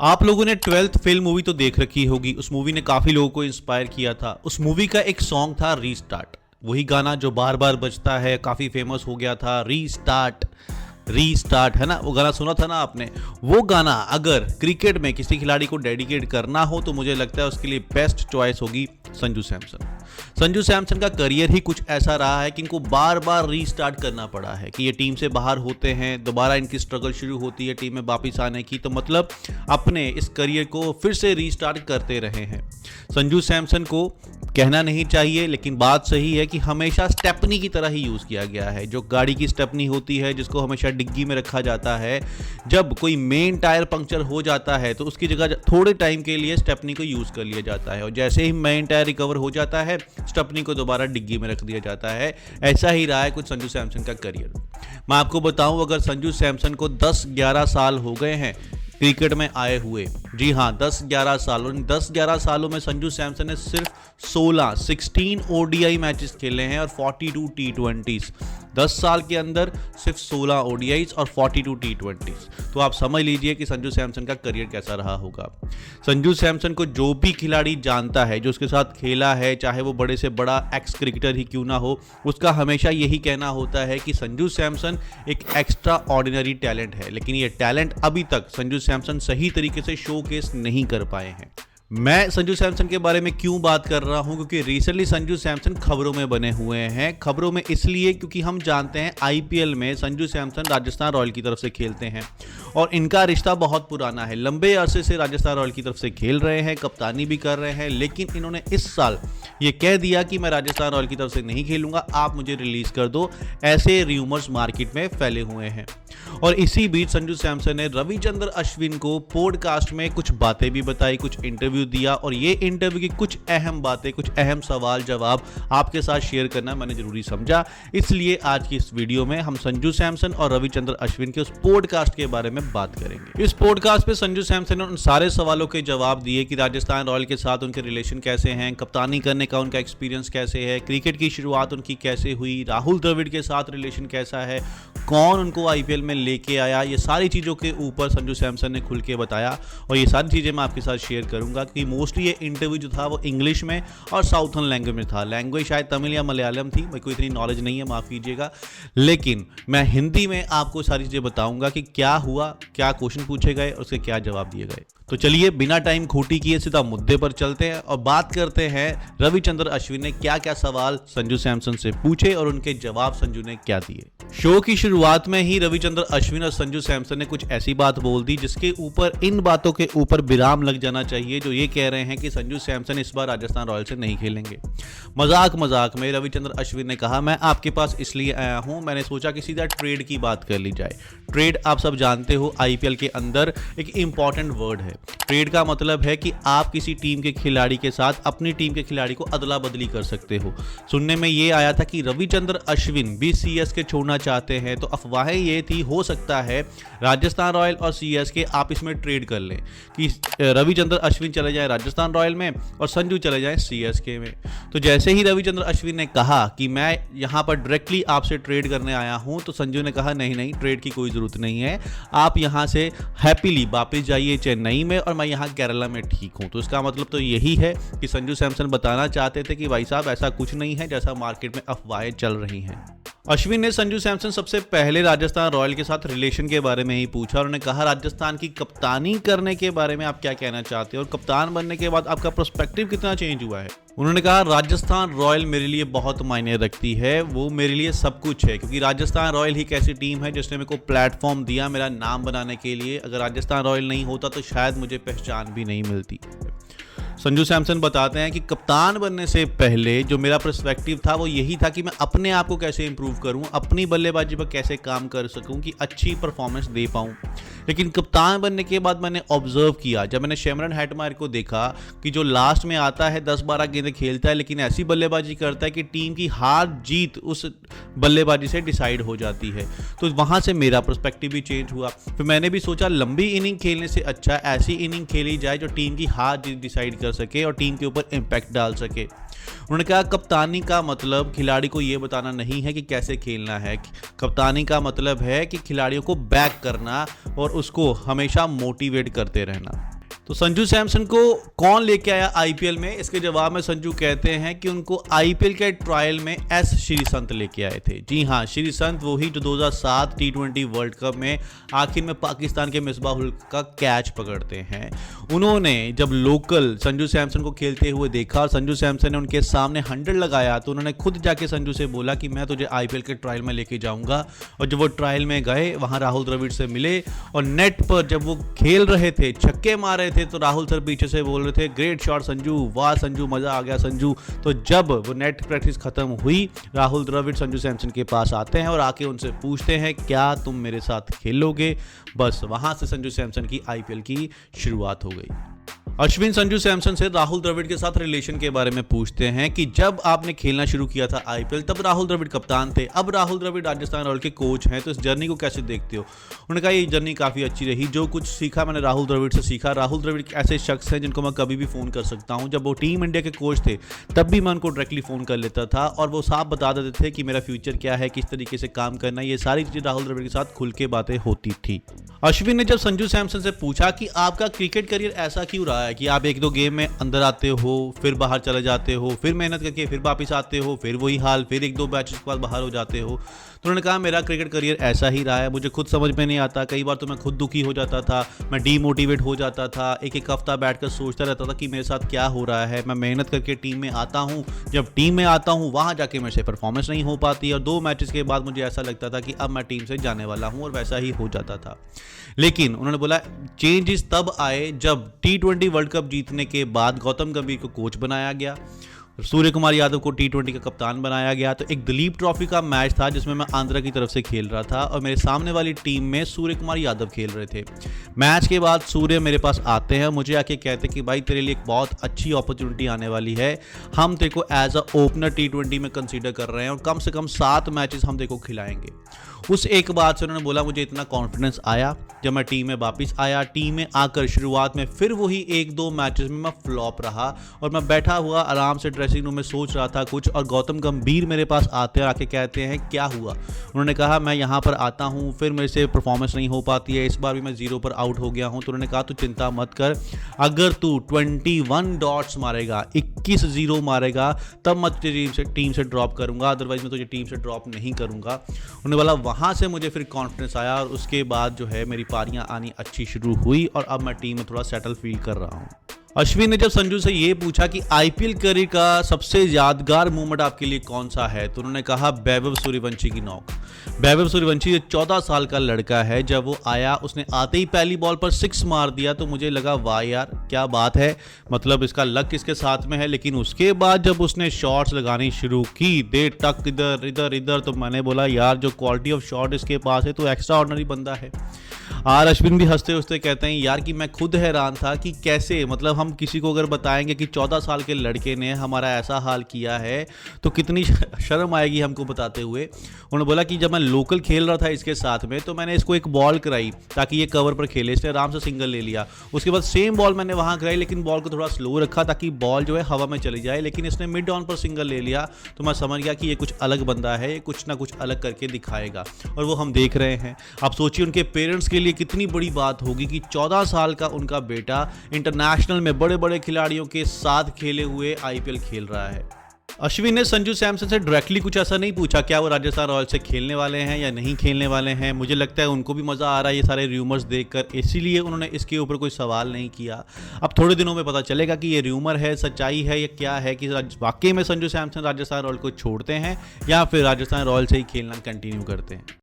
आप लोगों ने 12th फेल मूवी तो देख रखी होगी। उस मूवी ने काफी लोगों को इंस्पायर किया था। उस मूवी का एक सॉन्ग था रीस्टार्ट, वही गाना जो बार बार बजता है, काफी फेमस हो गया था। रीस्टार्ट रीस्टार्ट है ना, वो गाना सुना था ना आपने। वो गाना अगर क्रिकेट में किसी खिलाड़ी को डेडिकेट करना हो तो मुझे लगता है उसके लिए बेस्ट चॉइस होगी संजू सैमसन। संजू सैमसन का करियर ही कुछ ऐसा रहा है कि इनको बार बार रीस्टार्ट करना पड़ा है कि ये टीम से बाहर होते हैं, दोबारा इनकी स्ट्रगल शुरू होती है टीम में वापस आने की, तो मतलब अपने इस करियर को फिर से रीस्टार्ट करते रहे हैं। संजू सैमसन को कहना नहीं चाहिए लेकिन बात सही है कि हमेशा स्टेपनी की तरह ही यूज़ किया गया है। जो गाड़ी की स्टेपनी होती है जिसको हमेशा डिग्गी में रखा जाता है, जब कोई मेन टायर पंक्चर हो जाता है तो उसकी जगह थोड़े टाइम के लिए स्टेपनी को यूज़ कर लिया जाता है और जैसे ही मेन टायर रिकवर हो जाता है स्टेपनी को दोबारा डिग्गी में रख दिया जाता है। ऐसा ही रहा है कुछ संजू सैमसन का करियर। मैं आपको बताऊं, अगर संजू सैमसन को 10-11 साल हो गए हैं क्रिकेट में आए हुए, जी हाँ 10-11 साल, और 10-11 सालों में संजू सैमसन ने सिर्फ 16 ओडीआई मैचेस खेले हैं और 42 टी20। 10 साल के अंदर सिर्फ 16 ओडीआईज और 42 टी20। तो आप समझ लीजिए कि संजू सैमसन का करियर कैसा रहा होगा। संजू सैमसन को जो भी खिलाड़ी जानता है, जो उसके साथ खेला है, चाहे वो बड़े से बड़ा एक्स क्रिकेटर ही क्यों ना हो, उसका हमेशा यही कहना होता है कि संजू सैमसन एक एक्स्ट्रा ऑर्डिनरी टैलेंट है, लेकिन ये टैलेंट अभी तक संजू सैमसन सही तरीके से शोकेस नहीं कर पाए हैं। मैं संजू सैमसन के बारे में क्यों बात कर रहा हूं, क्योंकि रिसेंटली संजू सैमसन खबरों में बने हुए हैं। खबरों में इसलिए क्योंकि हम जानते हैं आईपीएल में संजू सैमसन राजस्थान रॉयल की तरफ से खेलते हैं और इनका रिश्ता बहुत पुराना है। लंबे अरसे से राजस्थान रॉयल की तरफ से खेल रहे हैं, कप्तानी भी कर रहे हैं, लेकिन इन्होंने इस साल ये कह दिया कि मैं राजस्थान रॉयल की तरफ से नहीं खेलूंगा, आप मुझे रिलीज कर दो। ऐसे र्यूमर्स मार्केट में फैले हुए हैं और इसी बीच संजू सैमसन ने रविचंद्र अश्विन को पॉडकास्ट में कुछ बातें भी बताई, कुछ इंटरव्यू दिया और ये इंटरव्यू की कुछ अहम बातें, कुछ अहम सवाल जवाब आपके साथ शेयर करना मैंने जरूरी समझा। इसलिए आज की इस वीडियो में हम संजू सैमसन और रविचंद्र अश्विन के उस पॉडकास्ट के बारे में बात करेंगे। इस पॉडकास्ट पे संजू सैमसन ने उन सारे सवालों के जवाब दिए कि राजस्थान रॉयल के साथ उनके रिलेशन कैसे हैं, कप्तानी करने का उनका एक्सपीरियंस कैसे है, क्रिकेट की शुरुआत उनकी कैसे हुई, राहुल द्रविड़ के साथ रिलेशन कैसा है, कौन उनको आईपीएल में लेके आया, ये सारी चीज़ों के ऊपर संजू सैमसन ने खुल के बताया और ये सारी चीज़ें मैं आपके साथ शेयर करूंगा कि मोस्टली ये इंटरव्यू जो था वो इंग्लिश में और साउथर्न लैंग्वेज में था। लैंग्वेज शायद तमिल या मलयालम थी, मेरे को इतनी नॉलेज नहीं है, माफ़ कीजिएगा, लेकिन मैं हिंदी में आपको सारी चीज़ें बताऊंगा कि क्या हुआ, क्या क्वेश्चन पूछे गए और उसके क्या जवाब दिए गए। तो चलिए बिना टाइम खोटी किए सीधा मुद्दे पर चलते हैं और बात करते हैं रविचंद्र अश्विन ने क्या क्या सवाल संजू सैमसन से पूछे और उनके जवाब संजू ने क्या दिए। शो की शुरुआत में ही रविचंद्र अश्विन और संजू सैमसन ने कुछ ऐसी बात बोल दी जिसके ऊपर, इन बातों के ऊपर विराम लग जाना चाहिए, जो ये कह रहे हैं कि संजू सैमसन इस बार राजस्थान रॉयल से नहीं खेलेंगे। मजाक में रविचंद्र अश्विन ने कहा, मैं आपके पास इसलिए आया हूं, मैंने सोचा कि सीधा ट्रेड की बात कर ली जाए। ट्रेड आप सब जानते हो आईपीएल के अंदर एक इंपॉर्टेंट वर्ड है। ट्रेड का मतलब है कि आप किसी टीम के खिलाड़ी के साथ अपनी टीम के खिलाड़ी को अदला बदली कर सकते हो। सुनने में ये आया था कि रविचंद्र अश्विन भी सीएसके छोड़ना चाहते हैं, तो अफवाहें ये थी हो सकता है राजस्थान रॉयल और सीएसके आप इसमें ट्रेड कर लें कि रविचंद्र अश्विन चले जाए राजस्थान रॉयल में और संजू चले जाए सीएसके में। तो जैसे ही रविचंद्र अश्विन ने कहा कि मैं यहाँ पर डायरेक्टली आपसे ट्रेड करने आया हूँ, तो संजू ने कहा नहीं, ट्रेड की कोई ज़रूरत नहीं है, आप यहाँ से हैप्पीली वापस जाइए चेन्नई में और मैं यहाँ केरला में ठीक हूँ। तो इसका मतलब तो यही है कि संजू सैमसन बताना चाहते थे कि भाई साहब ऐसा कुछ नहीं है जैसा मार्केट में अफवाहें चल रही हैं। अश्विन ने संजू सैमसन सबसे पहले राजस्थान रॉयल के साथ रिलेशन के बारे में ही पूछा और उन्होंने कहा राजस्थान की कप्तानी करने के बारे में आप क्या कहना चाहते हो और कप्तान बनने के बाद आपका पर्सपेक्टिव कितना चेंज हुआ है। उन्होंने कहा राजस्थान रॉयल मेरे लिए बहुत मायने रखती है, वो मेरे लिए सब कुछ है, क्योंकि राजस्थान रॉयल ही एक ऐसी टीम है जिसने मेरे को प्लेटफॉर्म दिया मेरा नाम बनाने के लिए। अगर राजस्थान रॉयल नहीं होता तो शायद मुझे पहचान भी नहीं मिलती। संजू सैमसन बताते हैं कि कप्तान बनने से पहले जो मेरा पर्सपेक्टिव था वो यही था कि मैं अपने आप को कैसे इंप्रूव करूं, अपनी बल्लेबाजी पर कैसे काम कर सकूं कि अच्छी परफॉर्मेंस दे पाऊं। लेकिन कप्तान बनने के बाद मैंने ऑब्जर्व किया, जब मैंने शैमरन हेटमायर को देखा कि जो लास्ट में आता है 10-12 गेंदें खेलता है लेकिन ऐसी बल्लेबाजी करता है कि टीम की हार जीत उस बल्लेबाजी से डिसाइड हो जाती है, तो वहाँ से मेरा पर्सपेक्टिव भी चेंज हुआ। फिर मैंने भी सोचा लंबी इनिंग खेलने से अच्छा ऐसी इनिंग खेली जाए जो टीम की हार जीत डिसाइड कर कर सके और टीम के ऊपर इम्पैक्ट डाल सके। उन्होंने कहा कप्तानी का मतलब खिलाड़ी को ये बताना नहीं है कि कैसे खेलना है, कप्तानी का मतलब है कि खिलाड़ियों को बैक करना और उसको हमेशा मोटिवेट करते रहना। तो संजू सैमसन को कौन लेके आया आईपीएल में, इसके जवाब में संजू कहते हैं कि उनको आईपीएल के ट्रायल में एस श्रीसंत लेके आए थे। जी हाँ, श्रीसंत वही जो 2007 टी20 वर्ल्ड कप में आखिर में पाकिस्तान के मिसबाह उल का कैच पकड़ते हैं। उन्होंने जब लोकल संजू सैमसन को खेलते हुए देखा और संजू सैमसन ने उनके सामने 100 लगाया तो उन्होंने खुद जाके संजू से बोला कि मैं तुझे आईपीएल के ट्रायल में लेके जाऊंगा। और जब वो ट्रायल में गए, वहां राहुल द्रविड़ से मिले और नेट पर जब वो खेल रहे थे, छक्के मार रहे थे, तो राहुल सर पीछे से बोल रहे थे ग्रेट शॉट संजू, वाह संजू, मजा आ गया संजू। तो जब वो नेट प्रैक्टिस खत्म हुई, राहुल द्रविड़ संजू सैमसन के पास आते हैं और आके उनसे पूछते हैं क्या तुम मेरे साथ खेलोगे। बस वहां से संजू सैमसन की आईपीएल की शुरुआत हो गई। अश्विन संजू सैमसन से राहुल द्रविड़ के साथ रिलेशन के बारे में पूछते हैं कि जब आपने खेलना शुरू किया था आईपीएल तब राहुल द्रविड़ कप्तान थे, अब राहुल द्रविड़ राजस्थान रॉयल के कोच हैं, तो इस जर्नी को कैसे देखते हो। उन्होंने कहा ये जर्नी काफ़ी अच्छी रही, जो कुछ सीखा मैंने राहुल द्रविड़ से सीखा। राहुल द्रविड़ ऐसे शख्स हैं जिनको मैं कभी भी फ़ोन कर सकता हूँ। जब वो टीम इंडिया के कोच थे तब भी मैं उनको डायरेक्टली फ़ोन कर लेता था और वो साफ बता देते थे कि मेरा फ्यूचर क्या है, किस तरीके से काम करना है, ये सारी चीज़ें राहुल द्रविड़ के साथ खुल के बातें होती थी। अश्विन ने जब संजू सैमसन से पूछा कि आपका क्रिकेट करियर ऐसा क्यों रहा है कि आप एक दो गेम में अंदर आते हो, फिर बाहर चले जाते हो, फिर मेहनत करके फिर वापस आते हो, फिर वही हाल, फिर एक दो मैचेस के बाद बाहर हो जाते हो। तो उन्होंने कहा मेरा क्रिकेट करियर ऐसा ही रहा है, मुझे खुद समझ में नहीं आता, कई बार तो मैं खुद दुखी हो जाता था, मैं डीमोटिवेट हो जाता था, एक एक हफ्ता बैठकर सोचता रहता था कि मेरे साथ क्या हो रहा है। मैं मेहनत करके टीम में आता हूँ, जब टीम में आता हूँ वहाँ जाके मेरे से परफॉर्मेंस नहीं हो पाती और 2 मैचेस के बाद मुझे ऐसा लगता था कि अब मैं टीम से जाने वाला हूँ और वैसा ही हो जाता था। लेकिन उन्होंने बोला चेंजेस तब आए जब टी20 वर्ल्ड कप जीतने के बाद गौतम गंभीर को कोच बनाया गया, सूर्य कुमार यादव को टी20 का कप्तान बनाया गया। तो एक दिलीप ट्रॉफी का मैच था जिसमें मैं आंध्रा की तरफ से खेल रहा था और मेरे सामने वाली टीम में सूर्य कुमार यादव खेल रहे थे। मैच के बाद सूर्य मेरे पास आते हैं, मुझे आके कहते कि भाई तेरे लिए एक बहुत अच्छी अपॉर्चुनिटी आने वाली है, हम तेरे को एज अ ओपनर टी20 में कंसीडर कर रहे हैं और कम से कम 7 मैचेस हम तेरे को खिलाएंगे। उस एक बात से उन्होंने बोला मुझे इतना कॉन्फिडेंस आया। जब मैं टीम में वापस आया, टीम में आकर शुरुआत में फिर वही 1-2 मैचेस में मैं फ्लॉप रहा और मैं बैठा हुआ आराम से ड्रेसिंग रूम में सोच रहा था कुछ और गौतम गंभीर मेरे पास आते हैं और आके कहते हैं क्या हुआ। उन्होंने कहा मैं यहाँ पर आता हूँ, फिर मेरे से परफॉर्मेंस नहीं हो पाती है, इस बार भी मैं 0 पर आउट हो गया हूँ। तो उन्होंने कहा तू चिंता मत कर, अगर तू 21 डॉट्स मारेगा, 21-0 मारेगा तब मैं तुझे टीम से ड्रॉप करूँगा, अदरवाइज मैं तुझे टीम से ड्रॉप नहीं करूँगा। उन्होंने बोला वहाँ से मुझे फिर कॉन्फिडेंस आया और उसके बाद जो है मेरी पारियां आनी अच्छी शुरू हुई और अब मैं टीम में थोड़ा सेटल फील कर रहा हूँ। अश्विन ने जब संजू से ये पूछा कि आईपीएल करियर का सबसे यादगार मोमेंट आपके लिए कौन सा है, तो उन्होंने कहा वैभव सूर्यवंशी की नॉक। वैभव सूर्यवंशी 14 साल का लड़का है, जब वो आया उसने आते ही पहली बॉल पर 6 मार दिया तो मुझे लगा वाह यार क्या बात है, मतलब इसका लक इसके साथ में है। लेकिन उसके बाद जब उसने शॉट्स लगानी शुरू की, दे टक इधर इधर इधर, तो मैंने बोला यार जो क्वालिटी ऑफ शॉट इसके पास है तो एक्स्ट्रा ऑर्डिनरी बंदा है। और अश्विन भी हंसते हंसते कहते हैं यार कि मैं खुद हैरान था कि कैसे, मतलब हम किसी को अगर बताएंगे कि 14 साल के लड़के ने हमारा ऐसा हाल किया है तो कितनी शर्म आएगी हमको बताते हुए। उन्होंने बोला कि जब मैं लोकल खेल रहा था इसके साथ में तो मैंने इसको एक बॉल कराई ताकि ये कवर पर खेले, इसने आराम से सिंगल ले लिया। उसके बाद सेम बॉल मैंने वहाँ कराई लेकिन बॉल को थोड़ा स्लो रखा ताकि बॉल जो है हवा में चली जाए, लेकिन इसने मिड ऑन पर सिंगल ले लिया। तो मैं समझ गया कि ये कुछ अलग बंदा है, ये कुछ ना कुछ अलग करके दिखाएगा और वो हम देख रहे हैं। आप सोचिए उनके पेरेंट्स के लिए कितनी बड़ी बात होगी कि 14 साल का उनका बेटा इंटरनेशनल में बड़े बड़े खिलाड़ियों के साथ खेले हुए आईपीएल खेल रहा है। अश्विन ने संजू सैमसन से डायरेक्टली कुछ ऐसा नहीं पूछा क्या वो राजस्थान रॉयल्स से खेलने वाले हैं या नहीं खेलने वाले हैं। मुझे लगता है उनको भी मज़ा आ रहा है ये सारे र्यूमर्स देखकर, इसीलिए उन्होंने इसके ऊपर कोई सवाल नहीं किया। अब थोड़े दिनों में पता चलेगा कि ये र्यूमर है, सच्चाई है या क्या है, कि वाकई में संजू सैमसन राजस्थान रॉयल्स को छोड़ते हैं या फिर राजस्थान रॉयल्स से ही खेलना कंटिन्यू करते हैं।